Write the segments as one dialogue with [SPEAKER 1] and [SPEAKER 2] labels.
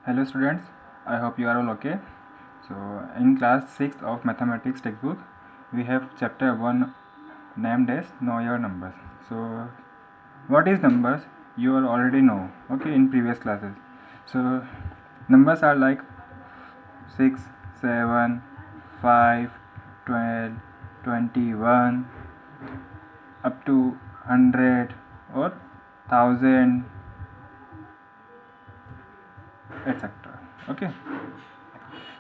[SPEAKER 1] Hello students, I hope you are all okay. So in class 6 of mathematics textbook, we have chapter 1 named as Know Your Numbers. So what is numbers? You all already know, okay, in previous classes. So numbers are like 6, 7, 5, 12, 21, up to 100 or 1000, etc. Okay.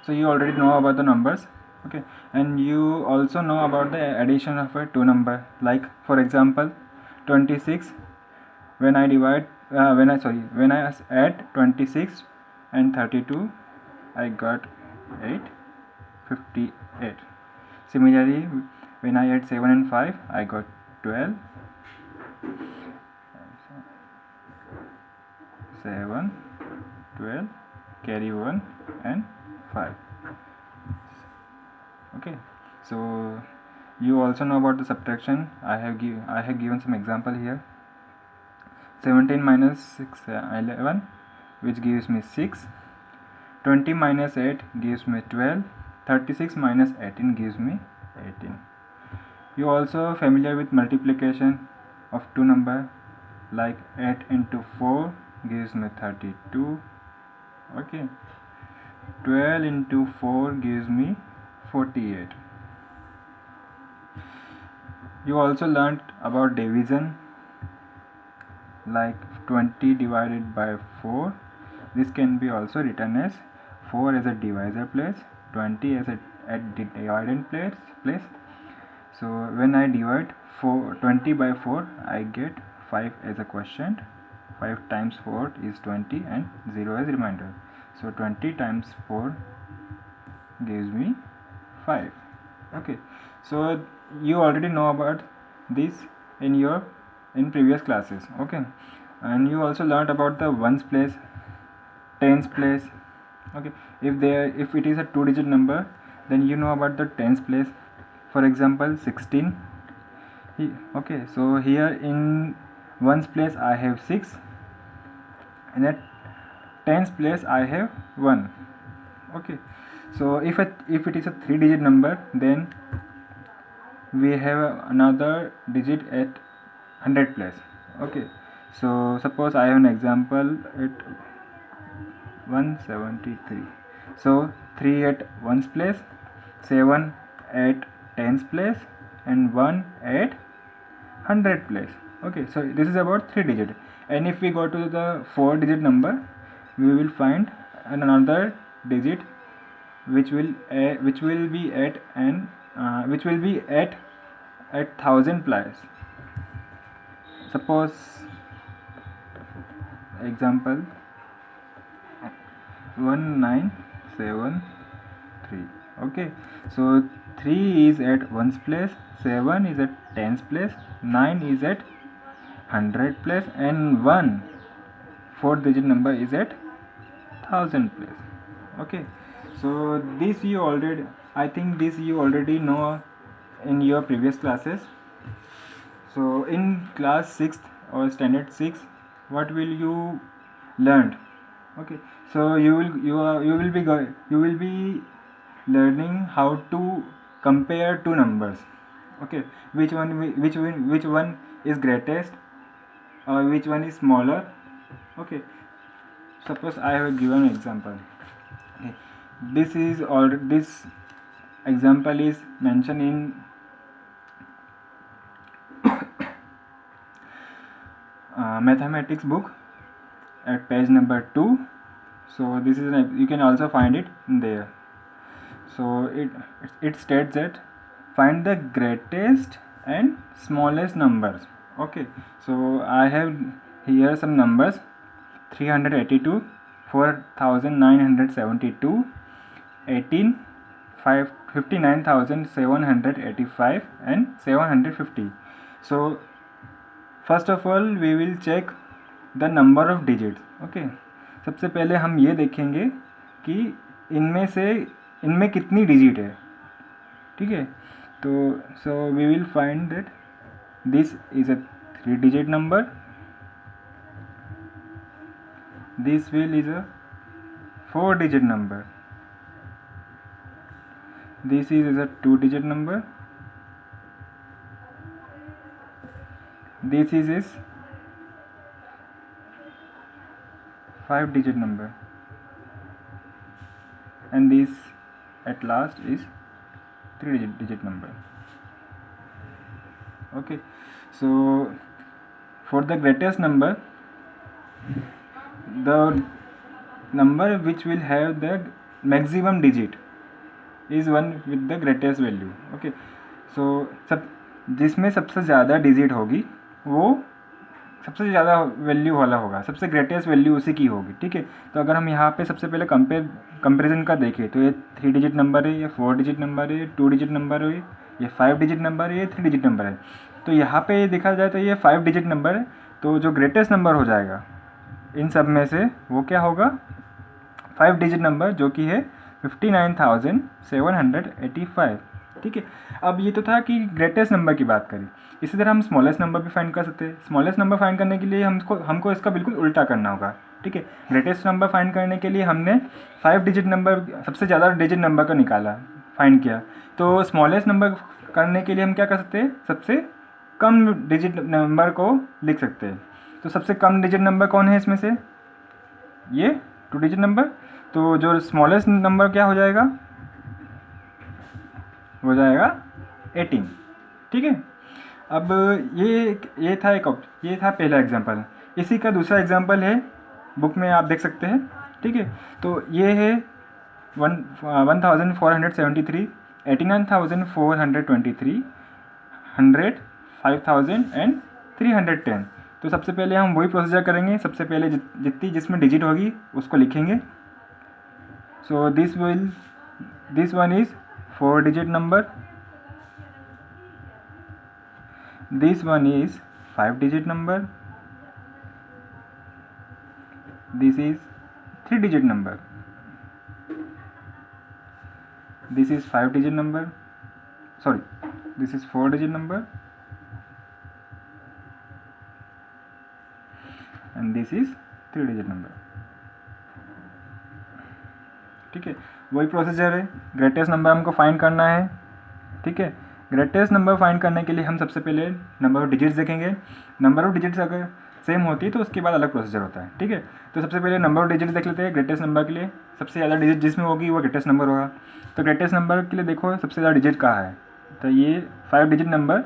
[SPEAKER 1] So you already know about the numbers, okay, and you also know about the addition of a two number. Like for example 26, when I divide when I add 26 and 32, I got 858. Similarly, when I add 7 and 5, I got 12. 7, 12, carry 1 and 5. Okay, so you also know about the subtraction. I have given some example here. 17 minus 6 11, which gives me 6. 20 minus 8 gives me 12. 36 minus 18 gives me 18. You also familiar with multiplication of two number, like 8 into 4 gives me 32. Okay, 12 into 4 gives me 48. You also learnt about division, like 20 divided by 4. This can be also written as 4 as a divisor place, 20 as a at the dividend place. So when I divide 20 by 4, I get 5 as a quotient. 5 times 4 is 20 and 0 as remainder. So 20 times 4 gives me 5. Okay, so you already know about this in previous classes. Okay, and you also learned about the ones place, tens place. Okay, if it is a two digit number, then you know about the tens place. For example 16. Okay, so here in ones place I have 6, and at tens place I have 1. Okay, so if it is a three digit number, then we have another digit at 100 place. Okay, so suppose I have an example at 173. So 3 at ones place, 7 at tens place, and 1 at 100 place. Okay, so this is about 3 digit. And if we go to the 4 digit number, we will find another digit which will be at an which will be at 1000 place. Suppose example 1973. Okay, so 3 is at ones place, 7 is at tens place, 9 is at 100 place, and 1 fourth digit number is at 1000 place. Okay, so this you already, I think this you already know in your previous classes. So in class 6th or standard 6, what will you learn? Okay, so you will be learning how to compare two numbers. Okay, which one is greatest or which one is smaller. Okay, suppose I have given an example. Okay, this example is mentioned in mathematics book at page number 2. So this is you can also find it there. So it states that find the greatest and smallest numbers. Okay, so I have here some numbers: 382, 4972, 18, 59,785, and 750. So first of all we will check the number of digits. Okay, सबसे पहले हम ये देखेंगे कि इनमें कितनी digit है. ठीक है, तो so we will find that this is a 3 digit number, this will is a 4-digit number. This is a 2-digit number. This is 5-digit number, and this at last is 3-digit number. Okay, so for the greatest number, the number which will have the maximum digit is one with the greatest value. Okay, so जिसमें सबसे ज़्यादा digit होगी वो सबसे ज़्यादा value वाला होगा, सबसे ग्रेटेस्ट वैल्यू उसी की होगी. ठीक है, तो अगर हम यहाँ पे सबसे पहले कंपेरिजन का देखें तो ये 3-digit नंबर है, ये 4-digit नंबर है, ये 2-digit नंबर है, ये 5-digit नंबर है, ये 3-digit नंबर है. तो यहाँ पे देखा जाए तो ये 5-digit नंबर है. तो जो ग्रेटेस्ट नंबर हो जाएगा इन सब में से वो क्या होगा, 5-digit नंबर, जो कि है 59,785. ठीक है, अब ये तो था कि ग्रेटेस्ट नंबर की बात करें. इसी तरह हम स्मॉलेस्ट नंबर भी फाइंड कर सकते हैं. स्मॉलेस्ट नंबर फाइंड करने के लिए हमको इसका बिल्कुल उल्टा करना होगा. ठीक है, ग्रेटेस्ट नंबर फाइंड करने के लिए हमने 5-digit नंबर, सबसे ज़्यादा डिजिट नंबर का निकाला, फाइंड किया. तो स्मॉलेस्ट नंबर करने के लिए हम क्या कर सकते हैं, सबसे कम डिजिट नंबर को लिख सकते हैं. तो सबसे कम डिजिट नंबर कौन है इसमें से, ये 2-digit नंबर. तो जो स्मॉलेस्ट नंबर क्या हो जाएगा, हो जाएगा 18. ठीक है, अब ये था ये था पहला एग्जांपल. इसी का दूसरा एग्जांपल है, बुक में आप देख सकते हैं. ठीक है, तो ये है 1473, 89,423, 100, 5,000 एंड 310. तो सबसे पहले हम वही प्रोसीजर करेंगे. सबसे पहले जितनी जिसमें डिजिट होगी उसको लिखेंगे. So this one is 4-digit number, this one is 5-digit number, this is 3-digit number, this is 5-digit number, this is 4-digit number, and this is 3-digit number. ठीक है, वही प्रोसीजर है. ग्रेटेस्ट नंबर हमको find करना है. ठीक है, greatest number find करने के लिए हम सबसे पहले नंबर ऑफ डिजिट्स देखेंगे. नंबर ऑफ डिजिट्स अगर सेम होती है तो उसके बाद अलग प्रोसीजर होता है. ठीक है, तो सबसे पहले नंबर ऑफ डिजिट्स देख लेते हैं. ग्रेटेस्ट नंबर के लिए सबसे ज़्यादा डिजिट जिसमें होगी वो ग्रेटेस्ट नंबर होगा. तो ग्रेटेस्ट नंबर के लिए देखो सबसे ज़्यादा डिजिट कहाँ है, तो ये 5-digit नंबर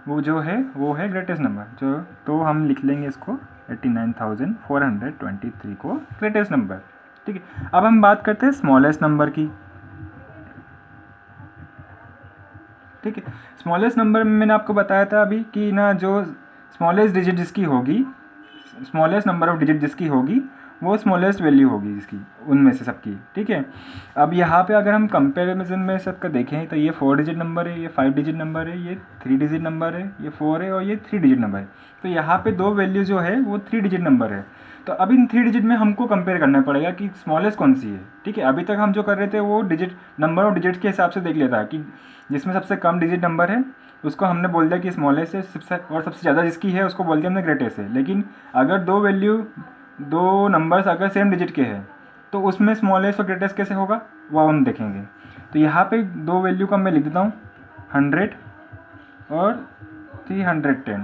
[SPEAKER 1] वो जो है वो है ग्रेटेस्ट नंबर. तो हम लिख लेंगे इसको 89,423 को ग्रेटेस्ट नंबर. ठीक है, अब हम बात करते हैं स्मॉलेस्ट नंबर की. ठीक है, स्मॉलेस्ट नंबर में मैंने आपको बताया था अभी कि ना, जो स्मॉलेस्ट डिजिट जिसकी होगी, स्मॉलेस्ट नंबर ऑफ डिजिट जिसकी होगी वो स्मॉलेस्ट वैल्यू होगी जिसकी, उनमें से सबकी. ठीक है, अब यहाँ पे अगर हम कंपेरिजन में सबका देखें तो ये 4-digit नंबर है, ये 5-digit नंबर है, ये 3-digit नंबर है, ये 4 है और ये 3-digit नंबर है. तो यहाँ पे दो वैल्यू जो है वो 3-digit नंबर है. तो अब इन 3-digit में हमको कंपेयर करना पड़ेगा कि स्मॉलेस्ट कौन सी है. ठीक है, अभी तक हम जो कर रहे थे वो डिजिट नंबर ऑफ डिजिट के हिसाब से देख लेता कि जिसमें सबसे कम डिजिट नंबर है उसको हमने बोल दिया कि स्मॉलेस्ट है, और सबसे ज़्यादा जिसकी है उसको बोल दिया हमने ग्रेटेस्ट है. लेकिन अगर दो नंबर्स अगर सेम डिजिट के हैं तो उसमें स्मॉलेस्ट और ग्रेटेस्ट कैसे होगा वो हम देखेंगे. तो यहाँ पे दो वैल्यू का मैं लिख देता हूँ, 100 और 310.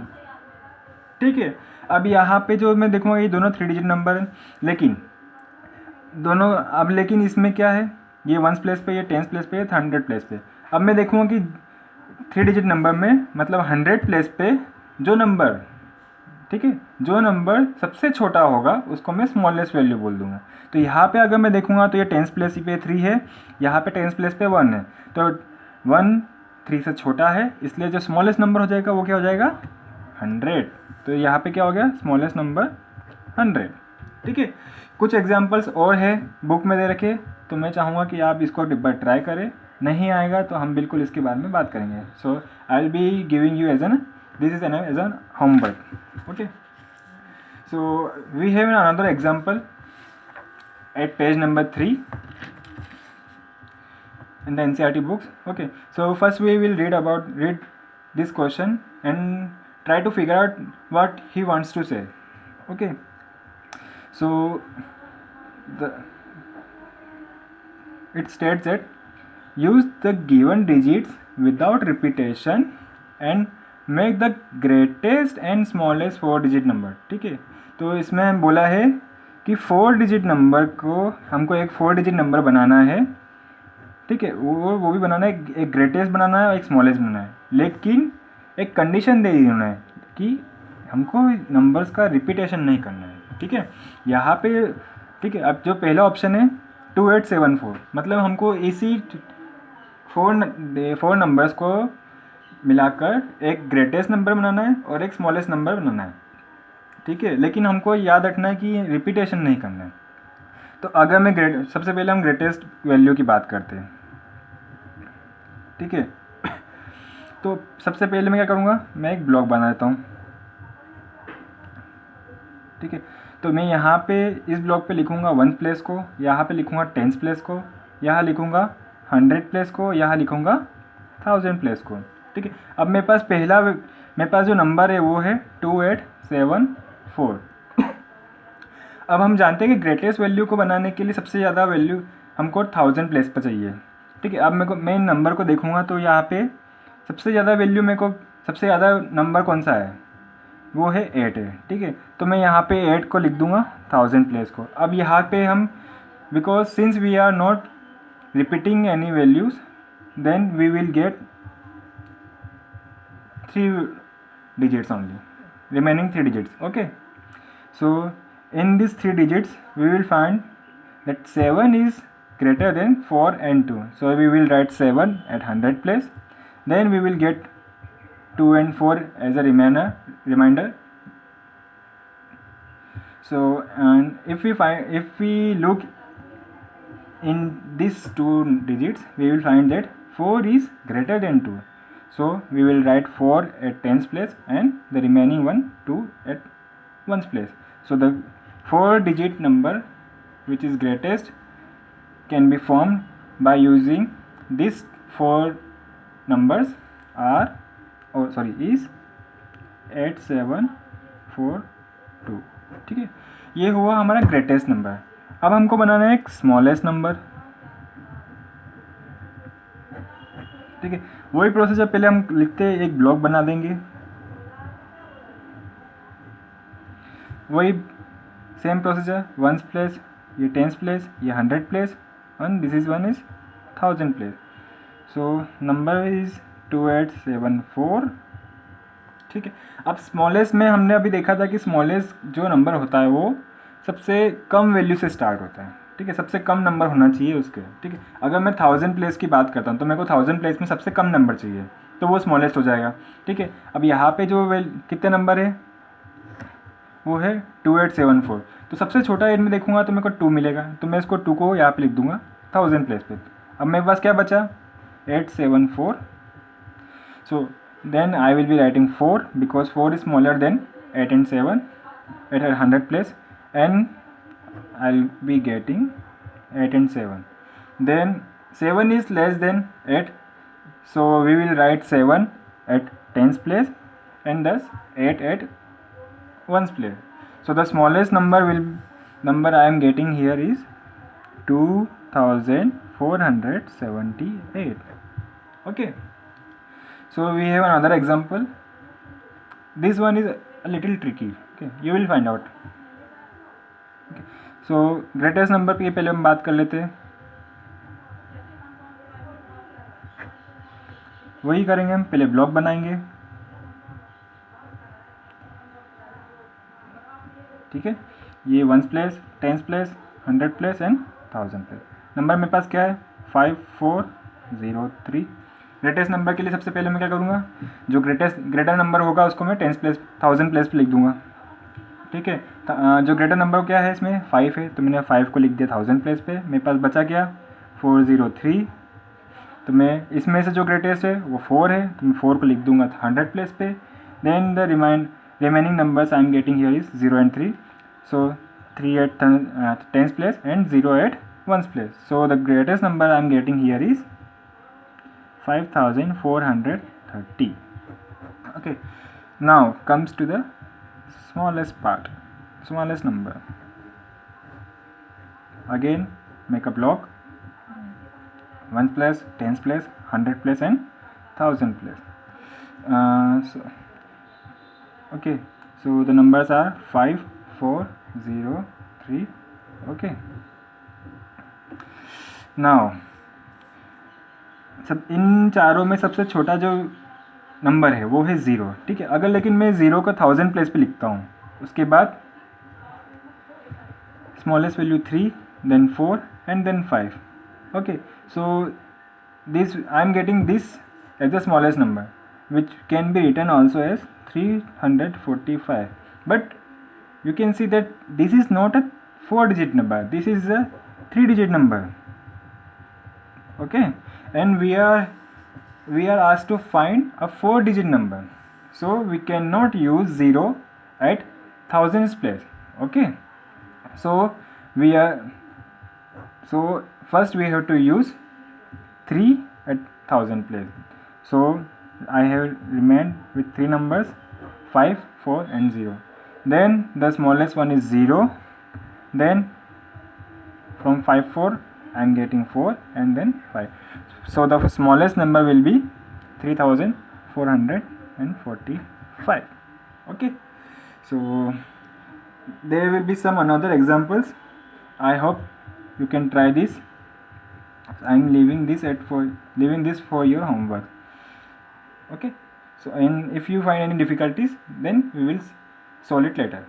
[SPEAKER 1] ठीक है, अब यहाँ पे जो मैं देखूँगा ये दोनों 3-digit नंबर हैं, लेकिन इसमें क्या है, ये 1s प्लेस पे, ये 10s प्लेस पे, ये 100 प्लेस पे. अब मैं देखूँगा कि 3-digit नंबर में मतलब 100 प्लेस पे जो नंबर, ठीक है, जो नंबर सबसे छोटा होगा उसको मैं स्मॉलेस्ट वैल्यू बोल दूंगा. तो यहाँ पे अगर मैं देखूँगा तो ये 10s प्लेस पे 3 है, यहाँ पे 10s प्लेस पे 1 है. तो 1 3 से छोटा है, इसलिए जो स्मॉलेस्ट नंबर हो जाएगा वो क्या हो जाएगा, 100. तो यहाँ पे क्या हो गया, स्मॉलेस्ट नंबर 100. ठीक है, कुछ एग्जाम्पल्स और है बुक में दे रखे, तो मैं चाहूँगा कि आप इसको एक बार ट्राई करें. नहीं आएगा तो हम बिल्कुल इसके बारे में बात करेंगे. So I will be giving you this is as an homework. Okay, so we have another example at page number 3 in the NCERT books. Okay, so first we will read this question and try to figure out what he wants to say. Okay, so the it states that use the given digits without repetition and make the greatest and smallest 4 digit number. ठीक है, तो इसमें हम बोला है कि 4 digit number को हमको एक 4 डिजिट नंबर बनाना है. ठीक है, वो भी बनाना है, एक ग्रेटेस्ट बनाना है और एक स्मॉलेस्ट बनाना है, लेकिन एक कंडीशन दे दी उन्होंने कि हमको नंबर्स का रिपीटेशन नहीं करना है. ठीक है, यहाँ पे ठीक है. अब जो पहला ऑप्शन है 2874, मतलब हमको इसी फोर नंबर्स को मिलाकर एक ग्रेटेस्ट नंबर बनाना है और एक स्मॉलेस्ट नंबर बनाना है. ठीक है, लेकिन हमको याद रखना है कि रिपीटेशन नहीं करना है. तो अगर मैं सबसे पहले हम ग्रेटेस्ट वैल्यू की बात करते हैं. ठीक है, तो सबसे पहले मैं क्या करूँगा, मैं एक ब्लॉक बना देता हूँ. ठीक है, तो मैं यहाँ पे इस ब्लॉक पे लिखूँगा 1 प्लेस को, यहाँ पे लिखूँगा 10 प्लेस को, यहाँ लिखूँगा 100 प्लेस को, यहाँ लिखूँगा 1000 प्लेस को. ठीक है, अब मेरे पास जो नंबर है वो है 2874. अब हम जानते हैं कि ग्रेटेस्ट वैल्यू को बनाने के लिए सबसे ज़्यादा वैल्यू हमको 1000 प्लेस पर चाहिए. ठीक है, अब मैं इन नंबर को देखूँगा तो यहाँ पे सबसे ज़्यादा वैल्यू सबसे ज़्यादा नंबर कौन सा है, वो है 8 है. ठीक है, तो मैं यहाँ पे 8 को लिख दूँगा 1000 प्लेस को. अब यहाँ पे हम because since we are not repeating any values then we will get 3 digits only, remaining 3 digits. Okay, so in these 3 digits we will find that 7 is greater than 4 and 2, so we will write 7 at 100 place. Then we will get 2 and 4 as a reminder. So and if we look in these 2 digits, we will find that 4 is greater than 2, so we will write 4 at 10th place and the remaining one 2 at 1st place. So the 4 digit number which is greatest can be formed by using these 4 numbers is 8742. ठीक है, ये हुआ हमारा greatest number. अब हमको बनाना है एक smallest number. ठीक है, वही प्रोसीजर पहले हम लिखते हैं, एक ब्लॉक बना देंगे, वही सेम प्रोसीजर 1 प्लेस, ये 10 प्लेस, ये 100 place and this is one is 1000 place. So number is 2874. ठीक है, अब स्मॉलेस्ट में हमने अभी देखा था कि स्मॉलेस्ट जो नंबर होता है वो सबसे कम वैल्यू से स्टार्ट होता है. ठीक है, सबसे कम नंबर होना चाहिए उसके. ठीक है, अगर मैं 1000 प्लेस की बात करता हूँ तो मेरे को 1000 प्लेस में सबसे कम नंबर चाहिए, तो वो स्मॉलेस्ट हो जाएगा. ठीक है, अब यहाँ पे जो कितने नंबर है वो है 2874. तो सबसे छोटा एज में देखूंगा तो मेरे को 2 मिलेगा, तो मैं इसको 2 को यहाँ पे लिख दूंगा 1000 प्लेस पे. अब मेरे पास क्या बचा 874. सो then I will be writing 4 because 4 is smaller than 8 and 7 at 100 place, and I'll be getting 8 and 7. Then 7 is less than 8, so we will write 7 at 10th place and thus 8 at 1st place. So the smallest number I am getting here is 2478. Okay, so we have another example. This one is a little tricky. Okay, you will find out. Okay, so greatest number पे पहले हम बात कर लेते हैं. वही करेंगे, हम पहले ब्लॉक बनाएंगे. ठीक है, ये 1 place, 10 place, 100 place and 1000 place. Number मेरे पास क्या है 5403. ग्रेटेस्ट नंबर के लिए सबसे पहले मैं क्या करूँगा, जो ग्रेटर नंबर होगा उसको मैं 10 प्लेस 1000 प्लेस पे लिख दूंगा. ठीक है, जो ग्रेटर नंबर क्या है इसमें 5 है, तो मैंने 5 को लिख दिया 1000 प्लेस पे. मेरे पास बचा क्या 403. तो मैं इसमें से जो ग्रेटेस्ट है वो 4 है, तो मैं 4 को लिख दूंगा 100 प्लेस पे. Then the remaining numbers I am getting here is 0 and 3. So 3 at 10th place and 0 at 1st place. So the greatest number I am getting here is 5430. Okay, now comes to the smallest part, smallest number. again make a block, 1's place, 10's place, 100 place and 1000 place. Okay, so the numbers are 5, 4, 0, 3. Okay, now सब इन चारों में सबसे छोटा जो number है वो है 0. ठीक है, अगर लेकिन मैं 0 को 1000 प्लेस पे लिखता हूँ, उसके बाद smallest value 3, then 4 and then 5. Okay, so this I am getting this as the smallest number which can be written also as 345, but you can see that this is not a 4-digit number, this is a 3-digit number. Okay, and we are asked to find a 4-digit number, so we cannot use 0 at thousands place. Okay, so first we have to use 3 at 1000 place. So I have remained with 3 numbers, 5, 4 and 0. Then the smallest one is 0. Then from 5, 4 I am getting 4 and then 5. So the smallest number will be 3445. Okay, so there will be some another examples. I hope you can try this. I am leaving this for your homework. Okay, so and if you find any difficulties, then we will solve it later.